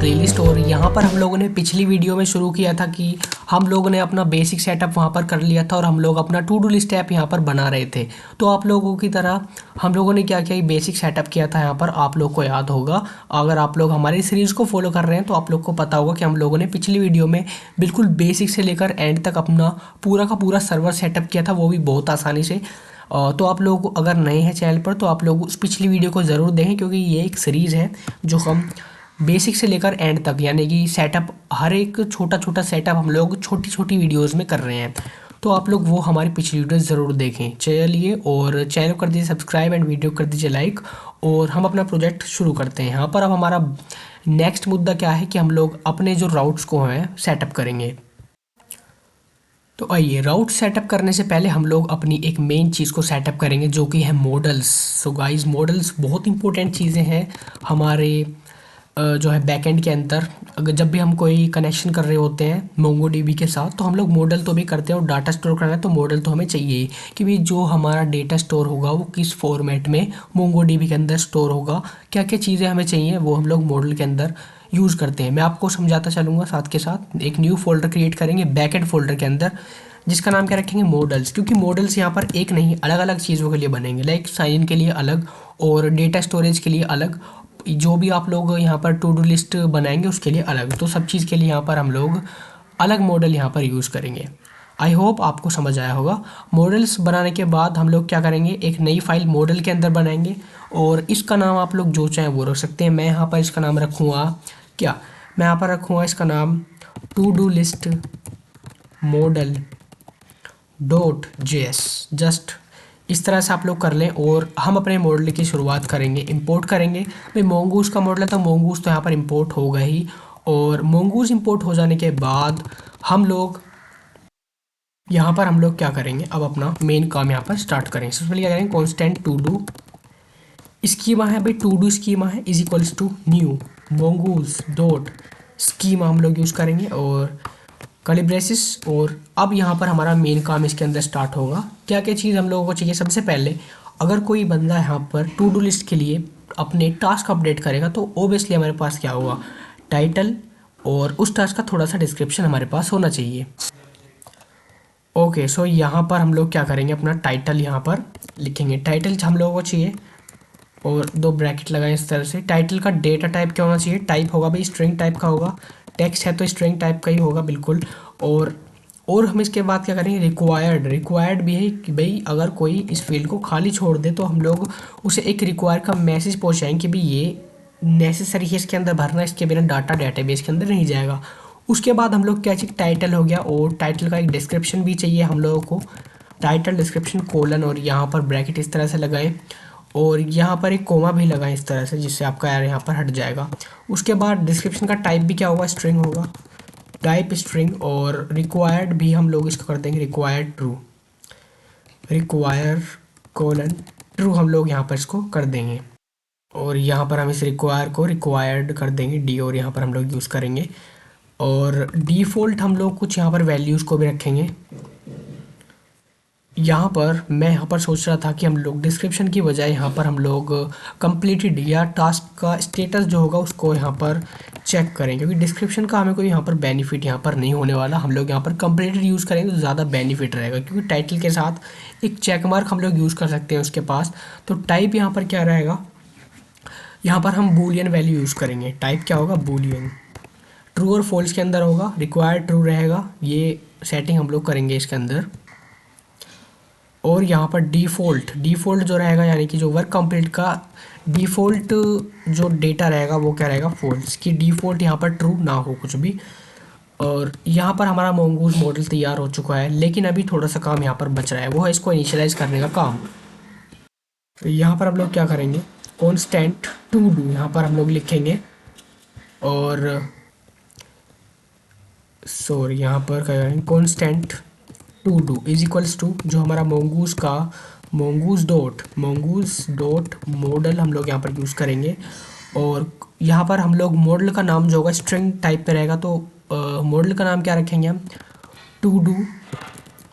Daily store. यहाँ पर हम लोगों ने पिछली वीडियो में शुरू किया था कि हम लोगों ने अपना बेसिक सेटअप वहाँ पर कर लिया था और हम लोग अपना टू डू लिस्ट ऐप यहाँ पर बना रहे थे। तो आप लोगों की तरह हम लोगों ने क्या किया, बेसिक सेटअप किया था यहाँ पर, आप लोग को याद होगा। अगर आप लोग हमारी सीरीज़ को फॉलो कर रहे हैं तो आप लोग को पता होगा कि हम लोगों ने पिछली वीडियो में बिल्कुल बेसिक से लेकर एंड तक अपना पूरा का पूरा सर्वर सेटअप किया था, वो भी बहुत आसानी से। तो आप लोग अगर नए हैं चैनल पर तो आप लोग उस पिछली वीडियो को ज़रूर देखें, क्योंकि ये एक सीरीज़ है जो हम बेसिक से लेकर एंड तक, यानी कि सेटअप, हर एक छोटा छोटा सेटअप हम लोग छोटी छोटी वीडियोस में कर रहे हैं। तो आप लोग वो हमारी पिछली वीडियो ज़रूर देखें। चलिए, और चैनल कर दीजिए सब्सक्राइब एंड वीडियो कर दीजिए लाइक, और हम अपना प्रोजेक्ट शुरू करते हैं। यहाँ पर अब हमारा नेक्स्ट मुद्दा क्या है कि हम लोग अपने जो राउट्स को हैं सेटअप करेंगे। तो आइए, राउट सेटअप करने से पहले हम लोग अपनी एक मेन चीज़ को सेटअप करेंगे, जो कि है मॉडल्स। सो गाइस, मॉडल्स बहुत इंपॉर्टेंट चीज़ें हैं हमारे जो है बैकएंड के अंदर। अगर जब भी हम कोई कनेक्शन कर रहे होते हैं मोंगोडीबी के साथ, तो हम लोग मॉडल तो भी करते हैं, और डाटा स्टोर करना है तो मॉडल तो हमें चाहिए ही, कि भाई जो हमारा डेटा स्टोर होगा वो किस फॉर्मेट में मोंगोडीबी के अंदर स्टोर होगा, क्या क्या चीज़ें हमें चाहिए वो हम लोग मॉडल के अंदर यूज़ करते हैं। मैं आपको समझाता चलूँगा साथ के साथ। एक न्यू फोल्डर क्रिएट करेंगे बैकएंड फोल्डर के अंदर, जिसका नाम क्या रखेंगे, मॉडल्स। क्योंकि मॉडल्स यहाँ पर एक नहीं, अलग अलग चीज़ों के लिए बनेंगे, लाइक साइन इन के लिए अलग और डेटा स्टोरेज के लिए अलग, जो भी आप लोग यहाँ पर टू डू लिस्ट बनाएंगे उसके लिए अलग। तो सब चीज़ के लिए यहाँ पर हम लोग अलग मॉडल यहाँ पर यूज़ करेंगे। आई होप आपको समझ आया होगा। मॉडल्स बनाने के बाद हम लोग क्या करेंगे, एक नई फाइल मॉडल के अंदर बनाएंगे, और इसका नाम आप लोग जो चाहें वो रख सकते हैं। मैं यहाँ पर इसका नाम रखूँगा क्या, मैं यहाँ पर रखूँगा इसका नाम to do list model dot JS. Just इस तरह से आप लोग कर लें, और हम अपने मॉडल की शुरुआत करेंगे, इंपोर्ट करेंगे। भाई मोंगूस का मॉडल है तो मोंगूस तो यहाँ पर इंपोर्ट होगा ही, और मोंगूस इंपोर्ट हो जाने के बाद हम लोग यहाँ पर हम लोग क्या करेंगे, अब अपना मेन काम यहाँ पर स्टार्ट करेंगे। सबसे पहले क्या करेंगे, कॉन्स्टेंट टू डू स्कीमा है भाई, टू डू स्कीमा है is equals to new Mongoose dot schema हम लोग यूज़ करेंगे, और कर्ली ब्रेसिस। और अब यहाँ पर हमारा मेन काम इसके अंदर स्टार्ट होगा। क्या क्या चीज़ हम लोगों को चाहिए, सबसे पहले अगर कोई बंदा यहाँ पर टू डू लिस्ट के लिए अपने टास्क अपडेट करेगा तो ओबियसली हमारे पास क्या होगा, टाइटल, और उस टास्क का थोड़ा सा डिस्क्रिप्शन हमारे पास होना चाहिए। ओके, सो यहाँ पर हम लोग क्या करेंगे, अपना टाइटल यहाँ पर लिखेंगे। टाइटल हम लोगों को चाहिए, और दो ब्रैकेट लगाएं इस तरह से। टाइटल का डेटा टाइप क्या होना चाहिए, टाइप होगा भाई स्ट्रिंग टाइप का होगा, टेक्स्ट है तो स्ट्रिंग टाइप का ही होगा बिल्कुल। और हम इसके बाद क्या करेंगे, रिक्वायर्ड भी है कि भाई अगर कोई इस फील्ड को खाली छोड़ दे तो हम लोग उसे एक रिक्वायर का मैसेज पहुँचाएंगे कि भाई ये नेसेसरी है इसके अंदर भरना, इसके बिना डाटा डेटाबेस के अंदर नहीं जाएगा। उसके बाद हम लोग क्या चाहिए, टाइटल हो गया, और टाइटल का एक डिस्क्रिप्शन भी चाहिए हम लोगों को। टाइटल डिस्क्रिप्शन कोलन, और यहाँ पर ब्रैकेट इस तरह से लगाएं, और यहाँ पर एक कोमा भी लगाएं इस तरह से, जिससे आपका एरर यहाँ पर हट जाएगा। उसके बाद डिस्क्रिप्शन का टाइप भी क्या होगा, स्ट्रिंग होगा, टाइप स्ट्रिंग। और रिक्वायर्ड भी हम लोग इसको कर देंगे required true, require colon true हम लोग यहाँ पर इसको कर देंगे। और यहाँ पर हम इस रिक्वायर को रिक्वायर्ड कर देंगे डी, और यहाँ पर हम लोग यूज़ करेंगे। और डिफ़ॉल्ट हम लोग कुछ यहाँ पर वैल्यूज़ को भी रखेंगे। यहाँ पर मैं यहाँ पर सोच रहा था कि हम लोग डिस्क्रिप्शन की बजाय यहाँ पर हम लोग कंप्लीटेड या टास्क का स्टेटस जो होगा उसको यहाँ पर चेक करें, क्योंकि डिस्क्रिप्शन का हमें कोई यहाँ पर बेनिफिट यहाँ पर नहीं होने वाला। हम लोग यहाँ पर कंप्लीटेड यूज़ करेंगे तो ज़्यादा बेनिफिट रहेगा, क्योंकि टाइटल के साथ एक चेक मार्क हम लोग यूज़ कर सकते हैं उसके पास। तो टाइप यहाँ पर क्या रहेगा, यहाँ पर हम बूलियन वैल्यू यूज़ करेंगे। टाइप क्या होगा, बूलियन, ट्रू और फॉल्स के अंदर होगा, रिक्वायर्ड ट्रू रहेगा। ये सेटिंग हम लोग करेंगे इसके अंदर। और यहाँ पर डिफ़ॉल्ट जो रहेगा, यानी कि जो वर्क कंप्लीट का डिफ़ॉल्ट जो डेटा रहेगा वो क्या रहेगा, फॉल्स, की डिफ़ॉल्ट यहाँ पर ट्रू ना हो कुछ भी। और यहाँ पर हमारा मोंगूस मॉडल तैयार हो चुका है, लेकिन अभी थोड़ा सा काम यहाँ पर बच रहा है, वो है इसको इनिशियलाइज करने का काम। तो यहाँ पर हम लोग क्या करेंगे, कॉन्स्टेंट टू डू यहाँ पर हम लोग लिखेंगे, और सॉरी यहाँ पर क्या करेंगे, constant to do is equals to जो हमारा मोंगूस का मोंगूस डॉट मॉडल हम लोग यहाँ पर यूज़ करेंगे। और यहाँ पर हम लोग मॉडल का नाम जो होगा स्ट्रिंग टाइप पे रहेगा, तो मॉडल का नाम क्या रखेंगे हम, टू डू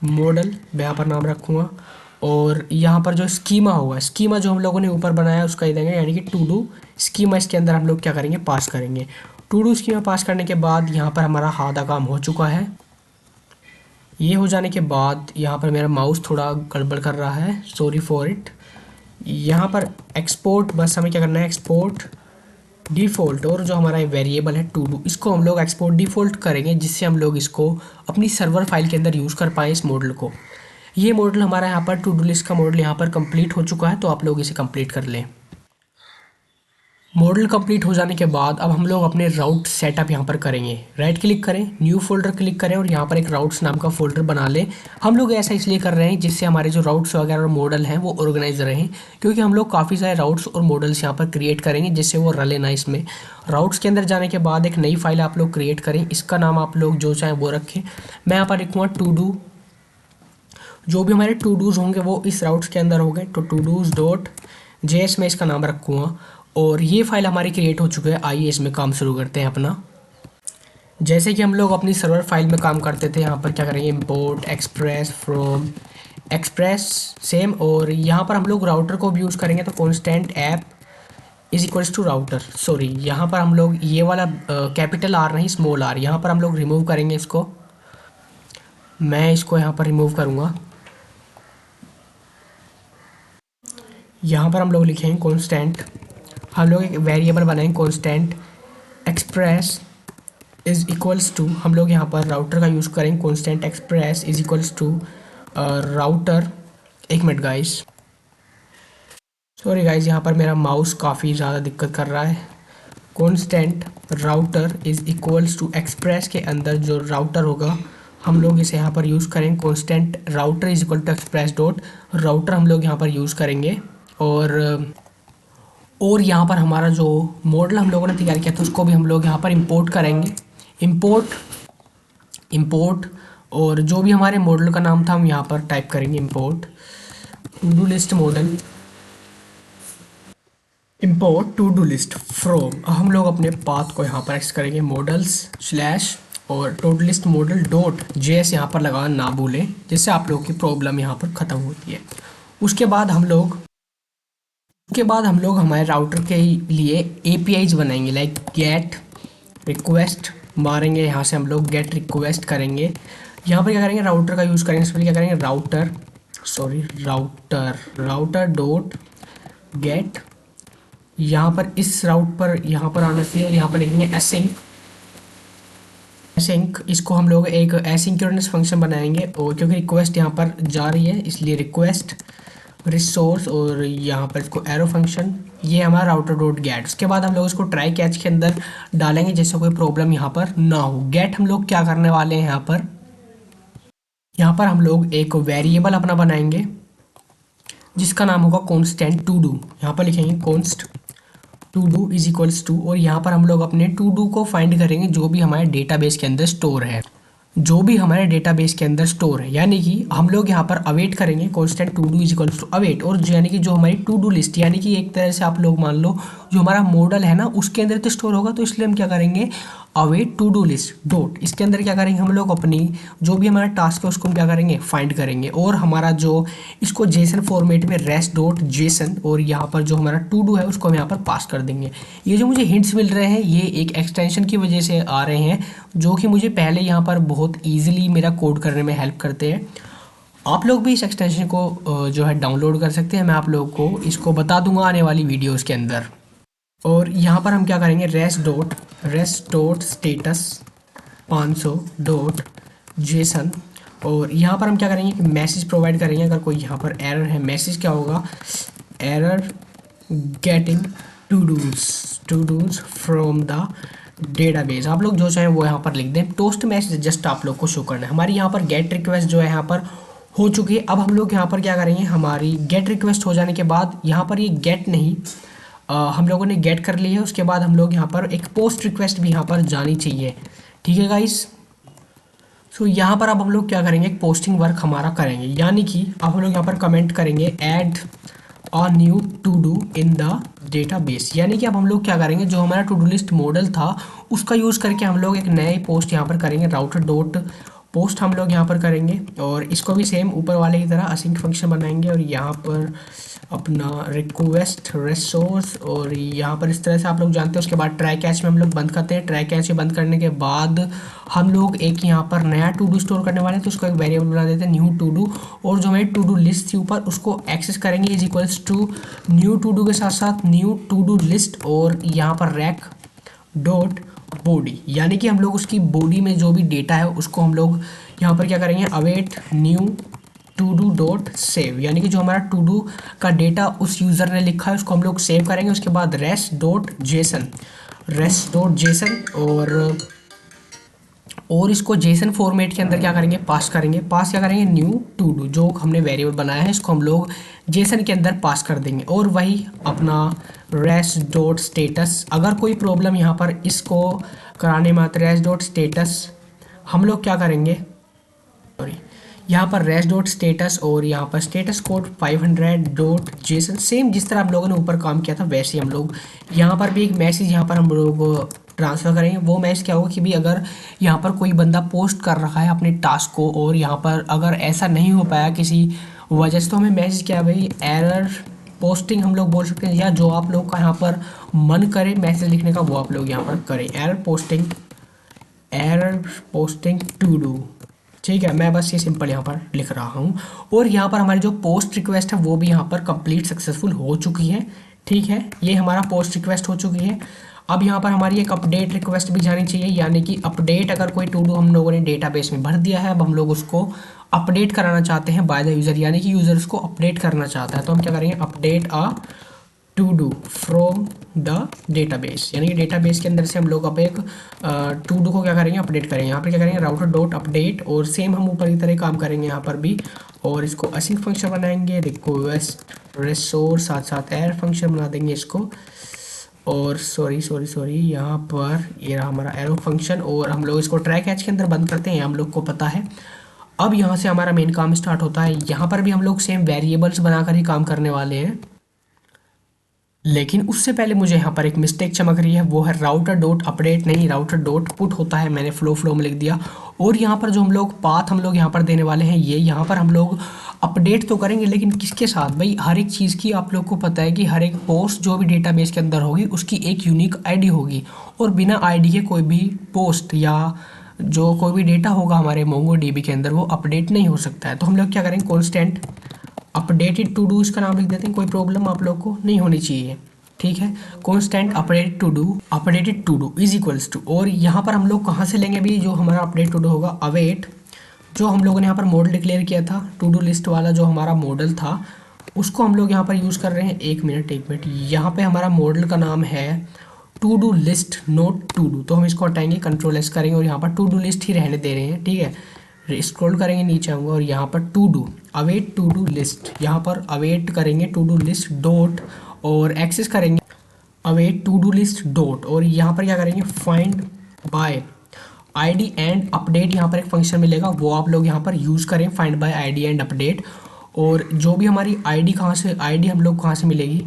मॉडल, मैं यहाँ पर नाम रखूँगा। और यहाँ पर जो स्कीमा होगा, स्कीमा जो हम लोगों ने ऊपर बनाया है उसका ही देंगे, यानी कि टू डू स्कीमा, इसके अंदर हम लोग क्या करेंगे, पास करेंगे। टू डू स्कीमा पास करने के बाद यहाँ पर हमारा आधा काम हो चुका है। ये हो जाने के बाद यहाँ पर मेरा माउस थोड़ा गड़बड़ कर रहा है, सॉरी फॉर इट। यहाँ पर एक्सपोर्ट, बस हमें क्या करना है, एक्सपोर्ट डिफ़ॉल्ट, और जो हमारा वेरिएबल है टू डू, इसको हम लोग एक्सपोर्ट डिफ़ॉल्ट करेंगे जिससे हम लोग इसको अपनी सर्वर फाइल के अंदर यूज़ कर पाएँ इस मॉडल को। ये मॉडल हमारा यहाँ पर टू डू लिस्ट का मॉडल यहाँ पर कंप्लीट हो चुका है, तो आप लोग इसे कंप्लीट कर लें। मॉडल कंप्लीट हो जाने के बाद अब हम लोग अपने राउट सेटअप यहाँ पर करेंगे। राइट क्लिक करें, न्यू फोल्डर क्लिक करें और यहाँ पर एक राउट्स नाम का फोल्डर बना लें। हम लोग ऐसा इसलिए कर रहे हैं जिससे हमारे जो राउट्स वगैरह और मॉडल हैं वो ऑर्गेनाइज रहें, क्योंकि हम लोग काफ़ी सारे राउट्स और मॉडल्स यहाँ पर क्रिएट करेंगे जिससे वो रले ना इसमें। राउट्स के अंदर जाने के बाद एक नई फाइल आप लोग क्रिएट करें, इसका नाम आप लोग जो चाहें वो रखें। मैं यहाँ पर लिखूँगा टू डू, जो भी हमारे टू डूज़ होंगे वो इस राउट्स के अंदर होंगे, तो टू डूज़ डॉट जेएस में इसका नाम रखूँगा। और ये फाइल हमारी क्रिएट हो चुकी है। आइए इसमें काम शुरू करते हैं अपना। जैसे कि हम लोग अपनी सर्वर फाइल में काम करते थे, यहाँ पर क्या करेंगे, import express from express same, और यहाँ पर हम लोग राउटर को भी यूज़ करेंगे, तो constant app is equals to router. Sorry, यहाँ पर हम लोग ये वाला कैपिटल आर नहीं स्मॉल आर, यहाँ पर हम लोग रिमूव करेंगे इसको। मैं इसको यहाँ पर रिमूव करूँगा। यहाँ पर हम लोग लिखेंगे कॉन्स्टेंट, हम लोग एक वेरिएबल बनाएंगे constant Express is equals to, हम लोग यहाँ पर राउटर का यूज़ करेंगे, constant Express is equals to router. एक मिनट गाइस, सॉरी गाइस, यहाँ पर मेरा माउस काफ़ी ज़्यादा दिक्कत कर रहा है। Constant router is equals to Express के अंदर जो राउटर होगा हम लोग इसे यहाँ पर यूज़ करेंगे, constant router is equal to Express dot router हम लोग यहाँ पर यूज़ करेंगे। और यहाँ पर हमारा जो मॉडल हम लोगों ने तैयार किया था उसको भी हम लोग यहाँ पर इंपोर्ट करेंगे। इंपोर्ट और जो भी हमारे मॉडल का नाम था हम यहाँ पर टाइप करेंगे import to do list model, import to do list from. हम लोग अपने पाथ को यहाँ पर एक्स करेंगे मॉडल्स स्लैश और to do list model dot JS यहाँ पर लगाना ना भूलें, जिससे आप लोगों की प्रॉब्लम यहाँ पर ख़त्म होती है। उसके बाद हम लोग हमारे राउटर के लिए एपीआईज बनाएंगे, लाइक गेट रिक्वेस्ट मारेंगे, यहाँ से हम लोग गेट रिक्वेस्ट करेंगे। यहाँ पर क्या करेंगे, राउटर का यूज़ करेंगे, इसमें क्या करेंगे, राउटर डॉट गेट, यहाँ पर इस राउट पर यहाँ पर आना चाहिए, यहाँ पर लिखेंगे एसिंक, इसको हम लोग एक एसिंक्रोनस फंक्शन बनाएंगे, और क्योंकि रिक्वेस्ट यहाँ पर जा रही है इसलिए रिक्वेस्ट रिसोर्स, और यहाँ पर इसको एरो फंक्शन, ये हमारा राउटर डॉट गेट। उसके बाद हम लोग इसको ट्राई कैच के अंदर डालेंगे जिससे कोई प्रॉब्लम यहाँ पर ना हो। गेट हम लोग क्या करने वाले हैं, यहाँ पर हम लोग एक वेरिएबल अपना बनाएंगे जिसका नाम होगा कॉन्स्टेंट टू डू। यहाँ पर लिखेंगे const to do is equals to, और यहाँ पर हम लोग अपने टू डू को फाइंड करेंगे जो भी हमारे डेटाबेस के अंदर स्टोर है, यानी कि हम लोग यहाँ पर अवेट करेंगे constant to do is equals to await, और यानी कि जो हमारी टू डू लिस्ट, यानी कि एक तरह से आप लोग मान लो जो हमारा मॉडल है ना उसके अंदर तो स्टोर होगा, तो इसलिए हम क्या करेंगे, await to do list dot, इसके अंदर क्या करेंगे, हम लोग अपनी जो भी हमारा टास्क है उसको हम क्या करेंगे, फाइंड करेंगे, और हमारा जो इसको जेसन फॉर्मेट में रेस्ट डॉट जेसन, और यहाँ पर जो हमारा टू डू है उसको हम यहाँ पर पास कर देंगे। ये जो मुझे हिंट्स मिल रहे हैं ये एक एक्सटेंशन की वजह से आ रहे हैं जो कि मुझे पहले यहाँ पर बहुत ईजिली मेरा कोड करने में हेल्प करते हैं। आप लोग भी इस एक्सटेंशन को जो है डाउनलोड कर सकते हैं, मैं आप लोगों को इसको बता दूंगा आने वाली वीडियोज़ के अंदर। और यहाँ पर हम क्या करेंगे, rest dot status 500 dot JSON, और यहाँ पर हम क्या करेंगे कि मैसेज प्रोवाइड करेंगे अगर कोई यहाँ पर एरर है। मैसेज क्या होगा, error getting to dos from the database. आप लोग जो चाहें वो यहाँ पर लिख दें। टोस्ट मैसेज जस्ट आप लोग को शो करना है। हमारी यहाँ पर गेट रिक्वेस्ट जो है यहाँ पर हो चुकी है। अब हम लोग यहाँ पर क्या करेंगे, हमारी गेट रिक्वेस्ट हो जाने के बाद यहाँ पर ये गेट नहीं हम लोगों ने गेट कर ली है, उसके बाद हम लोग यहाँ पर एक पोस्ट रिक्वेस्ट भी यहाँ पर जानी चाहिए। ठीक है गाइस, सो यहाँ पर अब हम लोग क्या करेंगे, एक पोस्टिंग वर्क हमारा करेंगे, यानी कि अब हम लोग यहाँ पर कमेंट करेंगे add a new to do in the database, यानी कि अब हम लोग क्या करेंगे, जो हमारा टू डू लिस्ट मॉडल था उसका यूज़ करके हम लोग एक नए पोस्ट यहाँ पर करेंगे, राउटर डॉट पोस्ट हम लोग यहाँ पर करेंगे और इसको भी सेम ऊपर वाले की तरह असिंक फंक्शन बनाएंगे और यहाँ पर अपना रिक्वेस्ट रिसोर्स और यहाँ पर इस तरह से आप लोग जानते हैं। उसके बाद ट्राई कैच में हम लोग बंद करते हैं। ट्राई कैच में बंद करने के बाद हम लोग एक यहाँ पर नया टू डू स्टोर करने वाले हैं, तो उसको एक वेरिएबल बना देते हैं न्यू टू डू, और जो हमारी टू डू लिस्ट थी ऊपर उसको एक्सेस करेंगे is equals to new to do के साथ साथ न्यू टू डू लिस्ट और यहाँ पर रैक डॉट बॉडी, यानी कि हम लोग उसकी बॉडी में जो भी डेटा है उसको हम लोग यहाँ पर क्या करेंगे await new to do dot save, यानी कि जो हमारा टू डू का डेटा उस यूज़र ने लिखा है उसको हम लोग सेव करेंगे। उसके बाद रेस्ट डॉट जेसन और इसको जेसन फॉर्मेट के अंदर क्या करेंगे पास क्या करेंगे न्यू टू डू, जो हमने वेरिएबल बनाया है इसको हम लोग जेसन के अंदर पास कर देंगे। और वही अपना रेस्ट डॉट स्टेटस, अगर कोई प्रॉब्लम यहाँ पर इसको कराने में आता है रेस्ट डॉट स्टेटस हम लोग क्या करेंगे, सॉरी यहाँ पर रेस्ट डॉट स्टेटस और यहाँ पर status code 500 dot JSON, same जिस तरह हम लोगों ने ऊपर काम किया था वैसे हम लोग यहाँ पर भी एक मैसेज यहाँ पर हम लोग ट्रांसफ़र करेंगे। वो मैसेज क्या होगा कि भी अगर यहाँ पर कोई बंदा पोस्ट कर रहा है अपने टास्क को और यहाँ पर अगर ऐसा नहीं हो पाया किसी वजह से, तो हमें मैसेज क्या भाई एरर पोस्टिंग हम लोग बोल सकते हैं, या जो आप लोग का यहाँ पर मन करे मैसेज लिखने का वो आप लोग यहाँ पर करें एरर पोस्टिंग टू डू, ठीक है। मैं बस ये सिंपल यहाँ पर लिख रहा हूँ। और यहाँ पर हमारी जो पोस्ट रिक्वेस्ट है वो भी यहाँ पर कंप्लीट सक्सेसफुल हो चुकी है, ठीक है। ये हमारा पोस्ट रिक्वेस्ट हो चुकी है। अब यहाँ पर हमारी एक अपडेट रिक्वेस्ट भी जानी चाहिए, यानी कि अपडेट अगर कोई टू डू हम लोगों ने डेटाबेस में भर दिया है, अब हम लोग उसको अपडेट कराना चाहते हैं बाय द यूज़र, यानी कि यूज़र उसको अपडेट करना चाहता है, तो हम क्या करेंगे update a to do from the database, यानी कि डेटाबेस के अंदर से हम लोग अब एक टू डू को क्या करेंगे अपडेट करेंगे। यहाँ पर क्या करेंगे राउटर डॉट अपडेट और सेम हम ऊपर की तरह काम करेंगे यहाँ पर भी, और इसको असिंक फंक्शन बनाएंगे रिक्वेस्ट रिसोर्स साथ साथ एयर फंक्शन बना देंगे इसको, और सॉरी यहाँ पर ये रहा हमारा एरो फंक्शन, और हम लोग इसको ट्रैक कैच के अंदर बंद करते हैं, हम लोग को पता है। अब यहाँ से हमारा मेन काम स्टार्ट होता है। यहाँ पर भी हम लोग सेम वेरिएबल्स बनाकर ही काम करने वाले हैं, लेकिन उससे पहले मुझे यहाँ पर एक मिस्टेक चमक रही है, वो है राउटर डॉट अपडेट नहीं राउटर डॉट पुट होता है, मैंने फ्लो में लिख दिया। और यहाँ पर जो हम लोग पाथ हम लोग यहाँ पर देने वाले हैं, ये यहाँ पर हम लोग अपडेट तो करेंगे लेकिन किसके साथ भाई, हर एक चीज़ की आप लोग को पता है कि हर एक पोस्ट जो भी डेटाबेस के अंदर होगी उसकी एक यूनिक आईडी होगी, और बिना आईडी के कोई भी पोस्ट या जो कोई भी डेटा होगा हमारे मोंगोडीबी के अंदर वो अपडेट नहीं हो सकता है। तो हम लोग क्या करेंगे कॉन्स्टेंट अपडेटेड टू डू इसका नाम लिख देते हैं, कोई प्रॉब्लम आप लोग को नहीं होनी चाहिए, ठीक है। Constant updated to do is equals to, और यहाँ पर हम लोग कहाँ से लेंगे भी जो हमारा अपडेट टू डू होगा अवेट, जो हम लोगों ने यहाँ पर मॉडल डिक्लेयर किया था टू डू लिस्ट वाला जो हमारा मॉडल था उसको हम लोग यहाँ पर यूज़ कर रहे हैं। एक मिनट यहाँ पे हमारा मॉडल का नाम है to do list note to do, तो हम इसको हटाएंगे कंट्रोल एस करेंगे और यहाँ पर टू डू लिस्ट ही रहने दे रहे हैं, ठीक है। स्क्रॉल करेंगे नीचे आऊँगा और यहाँ पर to do await to do list, यहाँ पर अवेट करेंगे टू डू लिस्ट डॉट और एक्सेस करेंगे await to do list dot, और यहाँ पर क्या करेंगे find by ID and update, यहाँ पर एक फंक्शन मिलेगा वो आप लोग यहाँ पर यूज़ करें find by ID and update. और जो भी हमारी आईडी हम लोग कहाँ से मिलेगी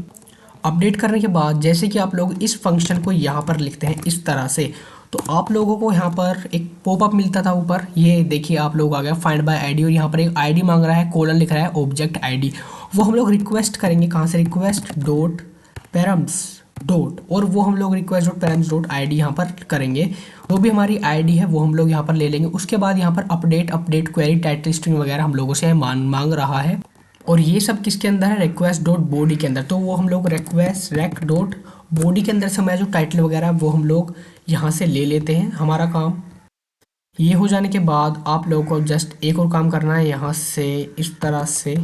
अपडेट करने के बाद, जैसे कि आप लोग इस फंक्शन को यहाँ पर लिखते हैं इस तरह से, तो आप लोगों को यहाँ पर एक पॉपअप मिलता था ऊपर, ये देखिए आप लोग आ गया फाइंड बाय आईडी, और यहाँ पर एक आईडी मांग रहा है कोलन लिख रहा है ऑब्जेक्ट आईडी, वो हम लोग रिक्वेस्ट करेंगे कहाँ से रिक्वेस्ट डॉट पैरम्स डॉट, और वो हम लोग request dot params dot ID यहाँ पर करेंगे, जो भी हमारी आईडी है वो हम लोग यहाँ पर ले लेंगे। उसके बाद यहाँ पर अपडेट क्वेरी टाइटल स्ट्रिंग वगैरह हम लोगों से मांग रहा है, और ये सब किसके अंदर है रिक्वेस्ट डॉट बॉडी के अंदर, तो वो हम लोग रिक्वेस्ट रेक डॉट बॉडी के अंदर से हमारा जो टाइटल वगैरह है वो हम लोग यहाँ से ले लेते हैं। हमारा काम ये हो जाने के बाद आप लोगों को जस्ट एक और काम करना है, यहाँ से इस तरह से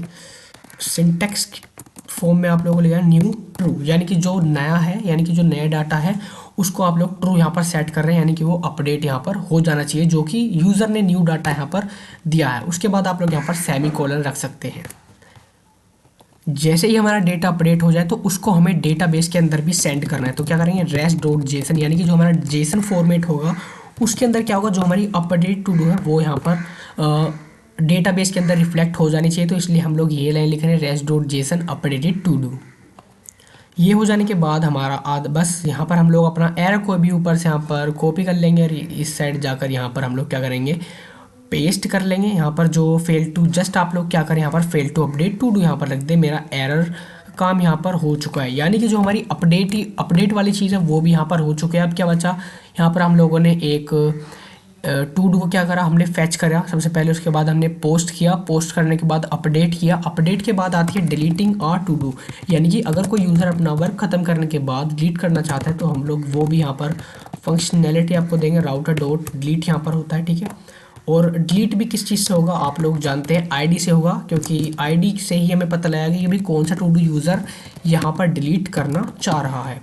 सिंटेक्स फॉर्म में आप लोगों को लिखा है न्यू ट्रू, यानी कि जो नया है यानी कि जो नया डाटा है उसको आप लोग ट्रू यहाँ पर सेट कर रहे हैं, यानी कि वो अपडेट यहाँ पर हो जाना चाहिए जो कि यूज़र ने न्यू डाटा यहाँ पर दिया है। उसके बाद आप लोग यहाँ पर सेमी कोलन रख सकते हैं। जैसे ही हमारा डेटा अपडेट हो जाए तो उसको हमें डेटाबेस के अंदर भी सेंड करना है, तो क्या करेंगे रेस्ट डॉट जेसन, यानी कि जो हमारा जेसन फॉर्मेट होगा उसके अंदर क्या होगा जो हमारी अपडेट टू डू है वो यहाँ पर डेटाबेस के अंदर रिफ्लेक्ट हो जानी चाहिए, तो इसलिए हम लोग ये लाइन लिख रहे हैं rest dot JSON updated to do. ये हो जाने के बाद हमारा बस यहाँ पर हम लोग अपना एरर को भी ऊपर से यहाँ पर कॉपी कर लेंगे और इस साइड जाकर यहाँ पर हम लोग क्या करेंगे पेस्ट कर लेंगे यहाँ पर जो फेल टू, जस्ट आप लोग क्या करें यहाँ पर fail to update to do यहाँ पर रख दें। मेरा एरर काम यहाँ पर हो चुका है, यानी कि जो हमारी अपडेट वाली चीज़ है वो भी यहाँ पर हो चुकी है। अब क्या बचा, यहाँ पर हम लोगों ने एक टू डू को क्या करा, हमने फैच करा सबसे पहले, उसके बाद हमने पोस्ट किया, पोस्ट करने के बाद अपडेट किया, अपडेट के बाद आती है डिलीटिंग और टू डू, यानी कि अगर कोई यूज़र अपना वर्क ख़त्म करने के बाद डिलीट करना चाहता है तो हम लोग वो भी यहाँ पर फंक्शनैलिटी आपको देंगे। राउटर डॉट डिलीट यहाँ पर होता है, ठीक है। और डिलीट भी किस चीज़ से होगा आप लोग जानते हैं, आईडी से होगा, क्योंकि आईडी से ही हमें पता लगेगा कि भाई कौन सा टू डू यूज़र यहाँ पर डिलीट करना चाह रहा है।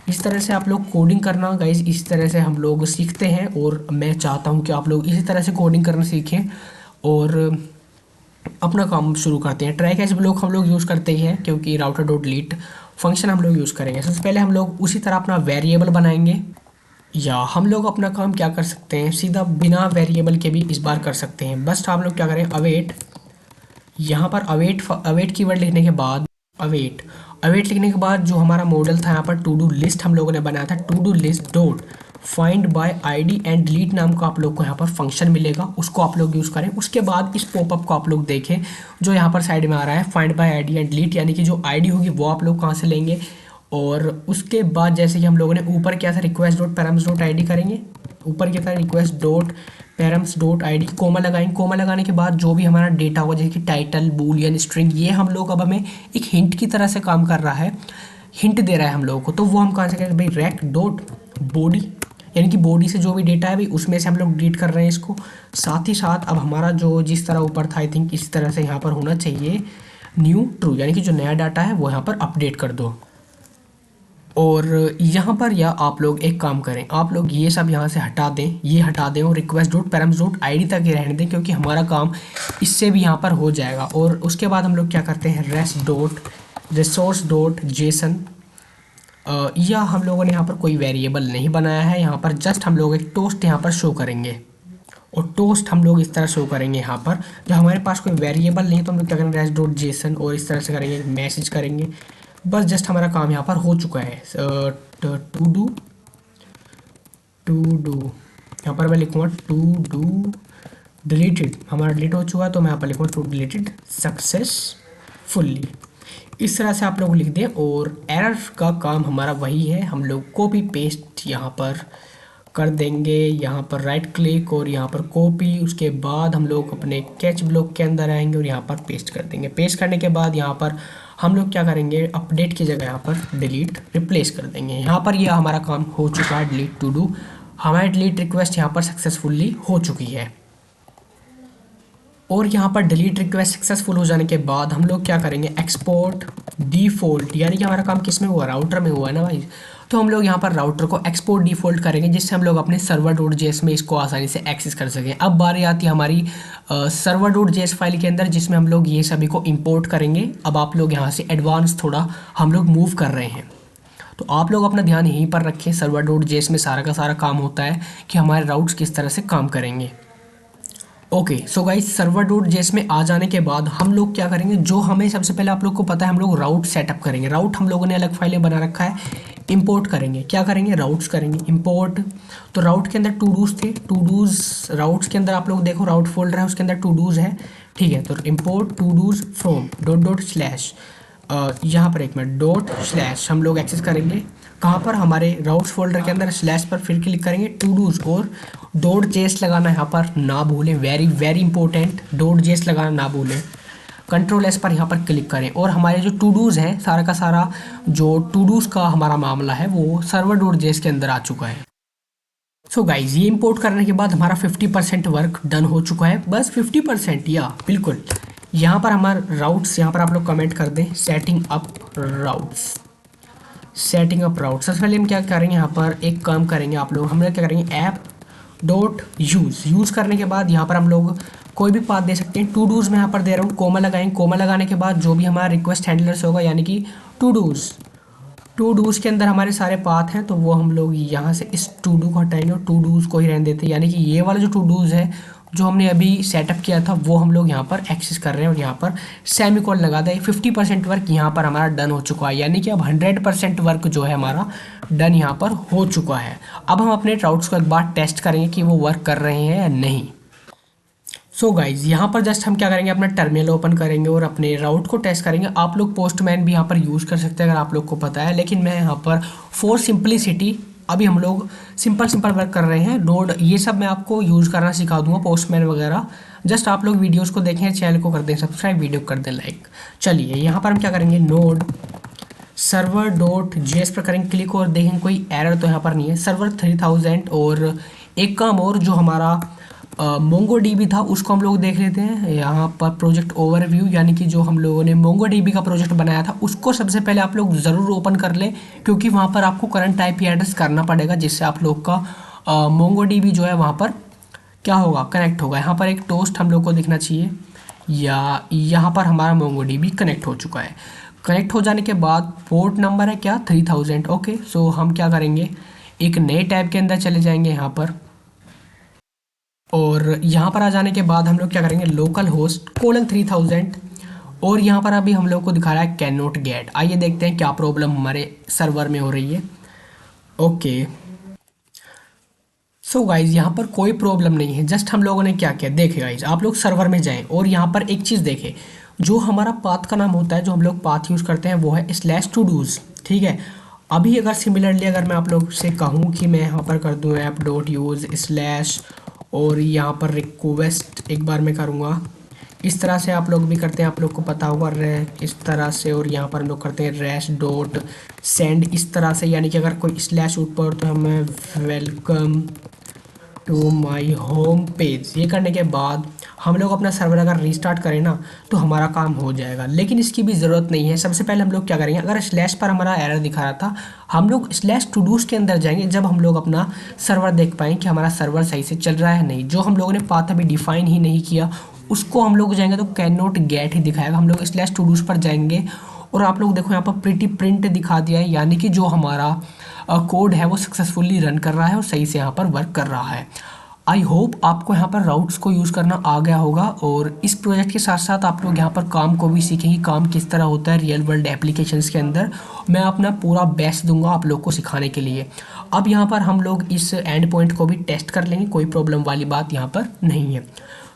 इस तरह से आप लोग कोडिंग करना गाइज, इस तरह से हम लोग सीखते हैं, और मैं चाहता हूँ कि आप लोग इसी तरह से कोडिंग करना सीखें और अपना काम शुरू करते हैं। ट्राई कैच ब्लॉक हम लोग यूज़ करते ही हैं, क्योंकि राउटर डॉट डिलीट फंक्शन हम लोग यूज़ करेंगे। सबसे पहले हम लोग उसी तरह अपना वेरिएबल बनाएंगे, या हम लोग अपना काम क्या कर सकते हैं, सीधा बिना वेरिएबल के भी इस बार कर सकते हैं। बस हम लोग क्या करें, अवेट, यहाँ पर अवेट कीवर्ड लिखने के बाद अवेट लिखने के बाद जो हमारा मॉडल था यहाँ पर टू डू लिस्ट हम लोगों ने बनाया था, to do list dot find by ID and delete नाम का आप लोग को यहाँ पर फंक्शन मिलेगा, उसको आप लोग यूज़ करें। उसके बाद इस पॉपअप को आप लोग देखें जो यहाँ पर साइड में आ रहा है, find by ID and delete, यानी कि जो आईडी होगी वो आप लोग कहाँ से लेंगे। और उसके बाद जैसे कि हम लोगों ने ऊपर क्या था, request dot params dot I D करेंगे, ऊपर क्या था, request dot params dot I D, comma लगाएंगे। कोमा लगाने के बाद जो भी हमारा डेटा होगा, जैसे कि टाइटल, बूलियन, स्ट्रिंग, ये हम लोग अब हमें एक हिंट की तरह से काम कर रहा है, हिंट दे रहा है हम लोगों को, तो वो हम कहाँ से करेंगे भाई, रेक डॉट बॉडी, यानी कि बॉडी से जो भी डेटा है भाई उसमें से हम लोग डिलीट कर रहे हैं इसको। साथ ही साथ अब हमारा जो जिस तरह ऊपर था, आई थिंक इस तरह से यहाँ पर होना चाहिए न्यू ट्रू, यानी कि जो नया डाटा है वो यहाँ पर अपडेट कर दो। और यहाँ पर या आप लोग एक काम करें, आप लोग ये सब यहाँ से हटा दें, ये हटा दें और request dot params dot I D तक ही रहने दें, क्योंकि हमारा काम इससे भी यहाँ पर हो जाएगा। और उसके बाद हम लोग क्या करते हैं, rest dot resource dot JSON, या हम लोगों ने यहाँ पर कोई वेरिएबल नहीं बनाया है, यहाँ पर जस्ट हम लोग एक टोस्ट यहाँ पर शो करेंगे, और टोस्ट हम लोग इस तरह शो करेंगे यहाँ पर। जब हमारे पास कोई वेरिएबल नहीं तो हम लोग क्या करेंगे, रेस्ट डॉट जेसन, और इस तरह से करेंगे, मैसेज करेंगे। बस जस्ट हमारा काम यहाँ पर हो चुका है। टू डू यहाँ पर मैं लिखूँगा टू डू डिलीटेड, हमारा डिलीट हो चुका है तो मैं यहाँ पर लिखूँगा टू डिलीटेड सक्सेसफुली। इस तरह से आप लोग लिख दें, और एरर का काम हमारा वही है, हम लोग कॉपी पेस्ट यहाँ पर कर देंगे, यहाँ पर राइट क्लिक और यहाँ पर कॉपी, उसके बाद हम लोग अपने कैच ब्लॉक के अंदर आएंगे और यहाँ पर पेस्ट कर देंगे। पेस्ट करने के बाद यहाँ पर हम लोग क्या करेंगे, अपडेट की जगह यहाँ पर डिलीट रिप्लेस कर देंगे। यहाँ पर यह हमारा काम हो चुका है, डिलीट टू डू, हमारी डिलीट रिक्वेस्ट यहाँ पर सक्सेसफुली हो चुकी है। और यहाँ पर डिलीट रिक्वेस्ट सक्सेसफुल हो जाने के बाद हम लोग क्या करेंगे, एक्सपोर्ट डिफ़ॉल्ट, यानी कि हमारा काम किस में हुआ, राउटर में हुआ है ना भाई, तो हम लोग यहाँ पर राउटर को एक्सपोर्ट डिफ़ॉल्ट करेंगे, जिससे हम लोग अपने सर्वर डॉट जेएस में इसको आसानी से एक्सेस कर सकें। अब बारी आती है हमारी सर्वर डॉट जेएस फाइल के अंदर, जिसमें हम लोग ये सभी को इंपोर्ट करेंगे। अब आप लोग यहाँ से एडवांस थोड़ा हम लोग मूव कर रहे हैं, तो आप लोग अपना ध्यान यहीं पर रखें। सर्वर डॉट जेएस में सारा का सारा काम होता है कि हमारे राउट्स किस तरह से काम करेंगे। Okay so guys, server dot JS में आ जाने के बाद हम लोग क्या करेंगे, जो हमें सबसे पहले आप लोग को पता है, हम लोग राउट सेटअप करेंगे। राउट हम लोगों ने अलग फाइलें बना रखा है, इंपोर्ट करेंगे, क्या करेंगे, राउट्स करेंगे इंपोर्ट। तो राउट के अंदर टू डूज थे, टू डूज राउट्स के अंदर आप लोग देखो राउट फोल्डर है, उसके अंदर टू डूज है, ठीक है। तो import to dos from dot dot slash, यहाँ पर एक मिनट, डॉट स्लैश हम लोग एक्सेस करेंगे कहाँ पर, हमारे राउट्स फोल्डर के अंदर। स्लैश पर फिर क्लिक करेंगे, टू डूज और डॉट जेएस लगाना यहाँ पर ना भूलें, very very important, dot JS लगाना ना भूलें। कंट्रोल एस पर यहाँ पर क्लिक करें, और हमारे जो टू डूज हैं, सारा का सारा जो टू डूज का हमारा मामला है वो सर्वर डॉट जेएस के अंदर आ चुका है। सो गाइज, ये इंपोर्ट करने के बाद हमारा 50% वर्क डन हो चुका है, बस 50%, या बिल्कुल। यहाँ पर हमारे राउट्स, यहाँ पर आप लोग कमेंट कर दें, setting up routes, setting up route. सबसे पहले हम क्या करेंगे, यहाँ पर एक काम करेंगे आप लोग, हम लोग क्या करेंगे, ऐप डॉट यूज़ करने के बाद यहाँ पर हम लोग कोई भी पाथ दे सकते हैं। टू डूज़ में यहाँ पर दे रहा हूँ, कोमा लगाएंगे, कोमा लगाने के बाद जो भी हमारा रिक्वेस्ट हैंडलर्स होगा, यानी कि टू डूज़ के अंदर हमारे सारे पाथ हैं, तो वो हम लोग यहाँ से इस टू डू को हटाएंगे और टू डूज़ को ही रहने देते हैं। यानी कि ये वाला जो टू डूज़ है जो हमने अभी सेटअप किया था वो हम लोग यहाँ पर एक्सेस कर रहे हैं, और यहाँ पर सेमीकोलन लगा दें। 50% वर्क यहाँ पर हमारा डन हो चुका है, यानी कि अब 100% वर्क जो है हमारा डन यहाँ पर हो चुका है। अब हम अपने राउट्स को एक बार टेस्ट करेंगे कि वो वर्क कर रहे हैं या नहीं। सो गाइज यहाँ पर जस्ट हम क्या करेंगे, अपना टर्मिनल ओपन करेंगे और अपने राउट को टेस्ट करेंगे। आप लोग पोस्टमैन भी यहाँ पर यूज़ कर सकते हैं अगर आप लोग को पता है, लेकिन मैं यहाँ पर फॉर सिंपलिसिटी अभी हम लोग सिंपल वर्क कर रहे हैं। नोड ये सब मैं आपको यूज़ करना सिखा दूंगा, पोस्टमैन वगैरह। जस्ट आप लोग वीडियोज़ को देखें, चैनल को कर दें सब्सक्राइब, वीडियो कर दें लाइक। चलिए यहाँ पर हम क्या करेंगे, नोड सर्वर डॉट जेएस पर करेंगे क्लिक और देखेंगे कोई एरर तो यहाँ पर नहीं है। सर्वर 3000 और एक काम और जो हमारा मोंगो डीबी था उसको हम लोग देख लेते हैं। यहाँ पर प्रोजेक्ट ओवरव्यू यानी कि जो हम लोगों ने मोंगो डीबी का प्रोजेक्ट बनाया था उसको सबसे पहले आप लोग ज़रूर ओपन कर लें, क्योंकि वहाँ पर आपको करंट आईपी एड्रेस करना पड़ेगा, जिससे आप लोग का मोंगो डीबी जो है वहाँ पर क्या होगा, कनेक्ट होगा। यहाँ पर एक टोस्ट हम लोग को दिखना चाहिए, या यहाँ पर हमारा मोंगो डीबी कनेक्ट हो चुका है। कनेक्ट हो जाने के बाद पोर्ट नंबर है क्या 3000। ओके, सो हम क्या करेंगे, एक नए टैब के अंदर चले जाएंगे यहाँ पर, और यहाँ पर आ जाने के बाद हम लोग क्या करेंगे, लोकल होस्ट :3000 और यहाँ पर अभी हम लोग को दिखा रहा है कैन नॉट गेट। आइए देखते हैं क्या प्रॉब्लम हमारे सर्वर में हो रही है। ओके सो गाइज यहाँ पर कोई प्रॉब्लम नहीं है। जस्ट हम लोगों ने क्या किया, देखें गाइज, आप लोग सर्वर में जाएं और यहाँ पर एक चीज़ देखें, जो हमारा पाथ का नाम होता है, जो हम लोग पाथ यूज़ करते हैं वो है /todos। ठीक है, अभी अगर सिमिलरली अगर मैं आप लोग से कहूँ कि मैं यहाँ पर कर दूँ app.use/ और यहाँ पर रिक्वेस्ट एक बार मैं करूँगा, इस तरह से आप लोग भी करते हैं, आप लोग को पता होगा इस तरह से, और यहाँ पर हम लोग करते हैं res.send इस तरह से, यानी कि अगर कोई स्लैश ऊपर तो हमें welcome to my home page, ये करने के बाद हम लोग अपना सर्वर अगर रीस्टार्ट करें ना तो हमारा काम हो जाएगा। लेकिन इसकी भी ज़रूरत नहीं है। सबसे पहले हम लोग क्या करेंगे, अगर स्लैश पर हमारा एरर दिखा रहा था, हम लोग /todos के अंदर जाएंगे जब हम लोग अपना सर्वर देख पाएँ कि हमारा सर्वर सही से चल रहा है नहीं। जो हम लोगों ने पाथ अभी डिफाइन ही नहीं किया उसको हम लोग जाएंगे तो कैन नॉट गेट ही दिखाएगा। हम लोग /todos पर जाएंगे और आप लोग देखो यहाँ पर प्रिटी प्रिंट दिखा दिया है, यानी कि जो हमारा कोड है वो सक्सेसफुली रन कर रहा है और सही से यहाँ पर वर्क कर रहा है। आई होप आपको यहाँ पर राउट्स को यूज़ करना आ गया होगा, और इस प्रोजेक्ट के साथ साथ आप लोग यहाँ पर काम को भी सीखेंगे, काम किस तरह होता है रियल वर्ल्ड एप्लीकेशंस के अंदर। मैं अपना पूरा बेस्ट दूंगा आप लोग को सिखाने के लिए। अब यहाँ पर हम लोग इस एंड पॉइंट को भी टेस्ट कर लेंगे, कोई प्रॉब्लम वाली बात यहाँ पर नहीं है।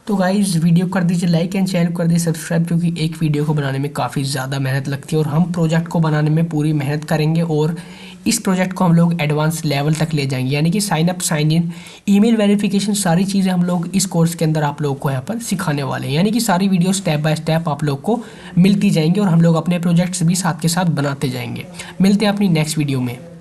तो गाइज़ वीडियो कर दीजिए लाइक एंड चैनल कर दीजिए सब्सक्राइब, क्योंकि एक वीडियो को बनाने में काफ़ी ज़्यादा मेहनत लगती है और हम प्रोजेक्ट को बनाने में पूरी मेहनत करेंगे और इस प्रोजेक्ट को हम लोग एडवांस लेवल तक ले जाएंगे, यानी कि sign up, sign in, email verification, सारी चीज़ें हम लोग इस कोर्स के अंदर आप लोगों को यहाँ पर सिखाने वाले हैं। यानी कि सारी वीडियो स्टेप बाय स्टेप आप लोग को मिलती जाएंगी और हम लोग अपने प्रोजेक्ट्स भी साथ के साथ बनाते जाएंगे। मिलते हैं अपनी नेक्स्ट वीडियो में।